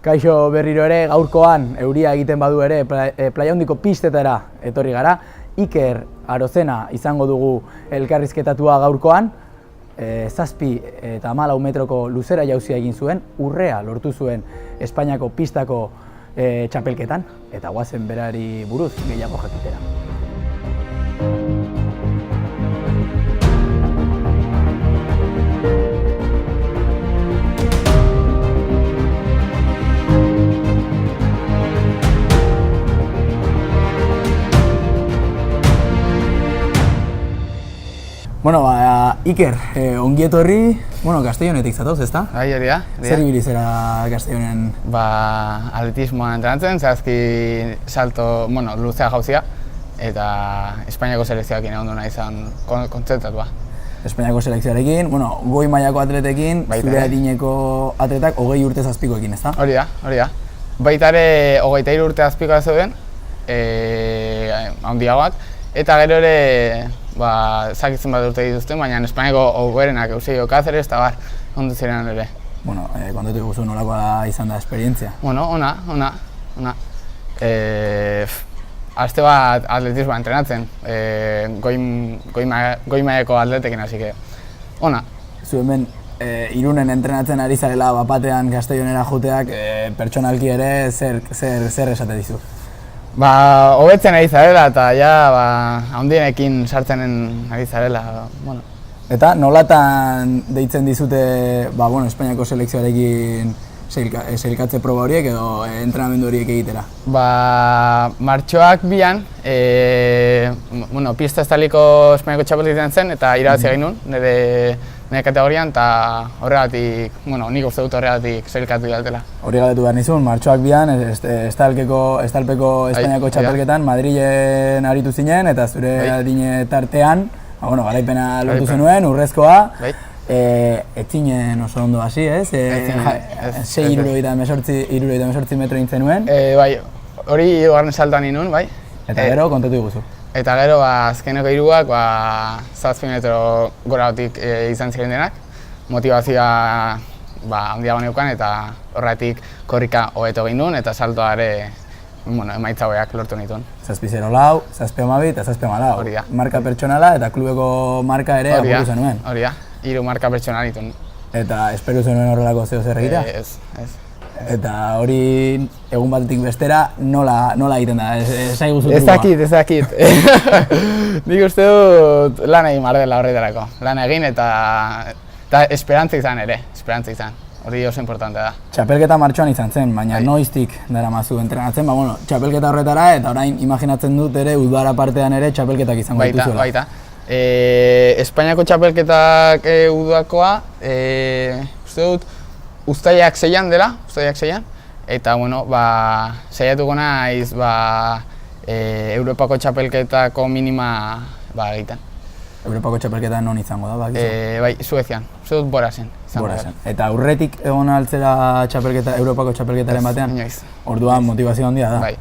Kaixo berriro ere, gaurkoan euria egiten badu ere Playa Handiko pistetara etorri gara. Iker Arozena izango dugu elkarrizketatua gaurkoan. 7 eta 14 metroko luzera jauzia egin zuen, urrea lortu zuen Espainiako pistako txapelketan, eta goazen berari buruz gehiago jakitera. Bueno, Iker, ongi etorri, Castellonetik zatoz, ezta? Bai, hori da. Zer ibili zera Castellonen? Atletismoan entrenatzen, zehazki salto, luzea jauzia, eta Espainiako selekzioarekin egon duna izan kontzentratua. Espainiako selekzioarekin, goi mailako atletekin, zure adineko atletak 20 urte zazpikoekin, ezta? Hori da. Baita ere 23 urte azpikoa zeuden, handiagoak, eta gero ere zakitzen bat urte dituzten, baina Espainiako ogoerenak, Eusebio Cáceres eta bar, ondo ziren ere. Kontatu guzu nolakoa izan da esperientzia? Ona. Aste bat atletismoa entrenatzen, goi mailako atletekin, hasi que, ona. Zu hemen Irunen entrenatzen ari zarela bapatean Castellonera joteak, pertsonalki ere zer esate dizu? Hobetzen ari zarela eta handienekin sartzenen ari zarela. Eta nolatan deitzen dizute Espainiako selekzioarekin sailkatze proba horiek edo entrenamendu horiek egitera? Martxoak bian, pista estaliko Espainiako txapelketan zen eta irabazi egin nun, nire kategorian, eta horregatik, nik uste dut horregatik sailkatu dela. Hori galdetu behar nizun, martxoak bian, estalpeko Espainiako txapelketan, Madrilen aritu zinen, eta zure adine tartean, garaipena lortu zenuen, urrezkoa. Ez zinen oso ondo hasi, ez? 6,78 metro egin zenuen. Hori hirugarren saltoan ninun, bai. Eta gero, kontatu diguzu. Eta gero, azkeneko hiruak, 7 metro goratik izan ziren denak. Motivazioa handiago neukan eta horretik korrika hobeto egin nuen eta saltoa ere emaitza hobeak lortu nituen. 7,04, 7,12 eta 7,14. Hori da. Marka pertsonala eta klubeko marka ere apurtu zenuen. Hori da, 3 marka pertsonala nituen. Eta esperu zenuen horrelako zeo zer egitea? Ez. Eta hori egun batetik bestera nola egiten da? Ez dakit. Nik uste dut lan egin behar dela horretarako. Lan egin eta esperantza izan ere, Hori oso importante da. Txapelketa martxoan izan zen, baina noiztik daramazu entrenatzen, txapelketa horretara eta orain imaginatzen dut ere udara partean ere txapelketak izango dituzuela. Baita. Espainiako txapelketak udakoa, uste dut, Uztailak 6 dela, eta saiatuko naiz Europako txapelketako minima egiten. Europako txapelketa non izango da? Suezian, uste dut Borasen. Eta aurretik egon altzera Europako txapelketaren batean? Inoiz. Orduan motivazio handia da? Bai.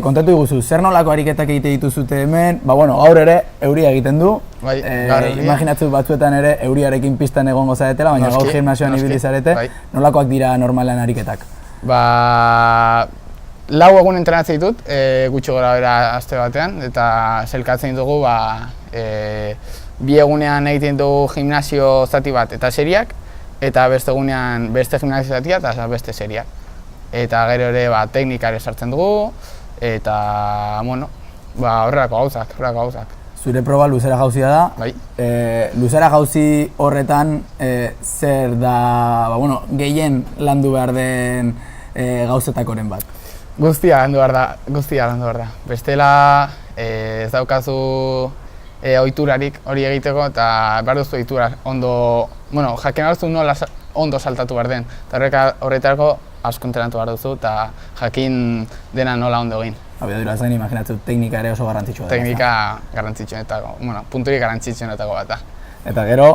Kontatu diguzu, zer nolako ariketak egite dituzute hemen? Gaur ere euria egiten du. Imaginatzen batzuetan ere euriarekin pistan egongo zaretela, baina gaur gimnasioan ibili zarete. Nolakoak dira normalan ariketak? 4 egun entrenatzen ditut, gutxi gora bera aste batean, eta sailkatzen ditugu 2 egunean egiten dugu gimnasio zati bat eta seriak, eta beste egunean beste gimnasio zatia eta beste seriak. Eta gero ere teknikare sartzen dugu, eta horrelako gauzak. Zure proba luzera jauzia da. Bai. Luzera jauzi horretan zer da, gehien landu behar den gauzetakoren bat? Guztia landu behar da. Bestela ez daukazu ohiturarik hori egiteko eta behar duzu ohitura ondo, jakin behar duzu nola ondo saltatu behar den. Eta horretarako asko entrenatu behar duzu eta jakin dena nola ondo egin. Abiadura zen, imaginatzen teknika ere oso garrantzitsua da. Teknika garrantzitsuenetako, punturik garrantzitsuenetako bat da. Eta gero,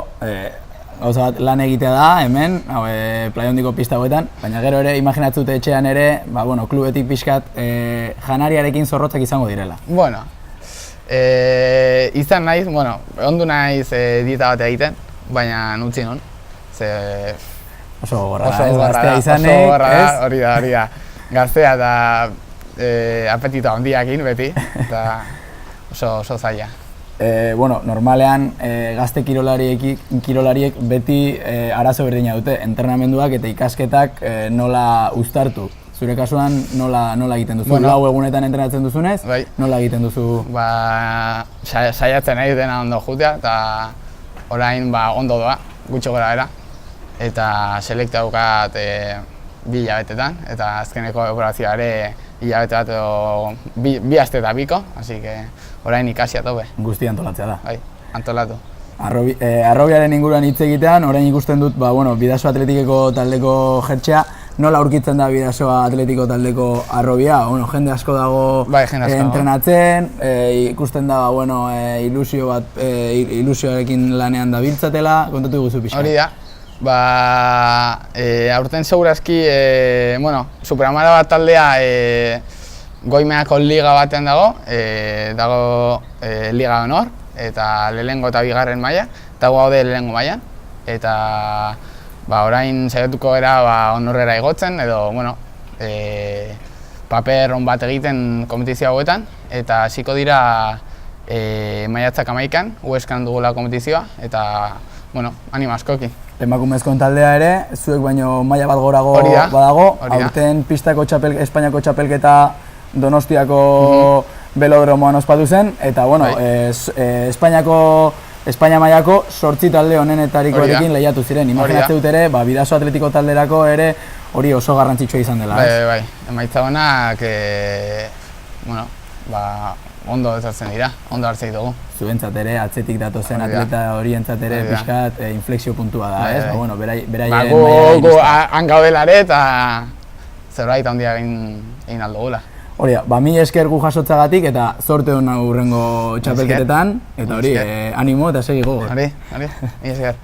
gauza bat lan egitea da, hemen, Playa Handiko pista hauetan, baina gero ere imaginatzute etxean ere, klubetik pixkat janariarekin zorrotzak izango direla. Izan naiz, ondu naiz dieta bat egiten, baina utzi non. Oso gogorra, Oso ez? gogorra Gaztea da, izanek, oso gogorra da, ez? hori da. Gaztea eta apetito handiakin beti, eta oso zaila. Bueno, normalean gazte kirolariek beti arazo berdina dute, entrenamenduak eta ikasketak nola uztartu. Zure kasuan nola egiten duzu? Bueno, 4 egunetan entrenatzen duzunez, bai. nola egiten duzu? Saiatzen egiten ondo jutea, eta orain ondo doa, gutxo gora bera. Eta selekta daukat 2 hilabetetan, eta azkeneko ebaluazioa ere hilabete bat edo 2 aste eta biko, así que orain ikasi atope. Guztia antolatzea da. Bai, antolatu. Arrobiaren inguruan hitz egitean, orain ikusten dut, Bidasoa Atletikeko taldeko jertxea, nola aurkitzen da Bidasoa Atletiko taldeko arrobia? Jende asko dago entrenatzen, ikusten da ilusioarekin lanean dabiltzatela, kontatu guzu pixka. Hori da. Aurten segurazki, Superamara bat taldea Goimeako liga batean dago Liga Honor, eta lehenengo eta bigarren maila, eta gaude lehenengo mailan. Eta orain saiatuko gara honorrera igotzen, edo paper on bat egiten kompetizio hauetan, eta hasiko dira maiatzak 11an, Huescan dugula kompetizioa, eta animo askoki. Emakumezkoen taldea ere, zuek baino maila bat gorago badago, aurten pistako Espainiako txapelketa Donostiako velodromoan ospatu zen, eta Espainia mailako 8 talde honenetarikoekin lehiatu ziren. Imaginatzen dut ere, Bidasoa Atletiko talderako ere hori oso garrantzitsua izan dela. Bai, emaitza honak ondo ezatzen dira, ondo hartzen ditugu. Zuentzat ere, atzetik datozen atleta horientzat ere pixkat inflexio puntua da, ez? Beraien gu han gaudelare eta zerbait handia egin aldugula. Hori da, mila esker gu jasotzagatik eta zorte hona hurrengo txapelketetan, eta hori, animo eta segi gogor. Hori, mila esker.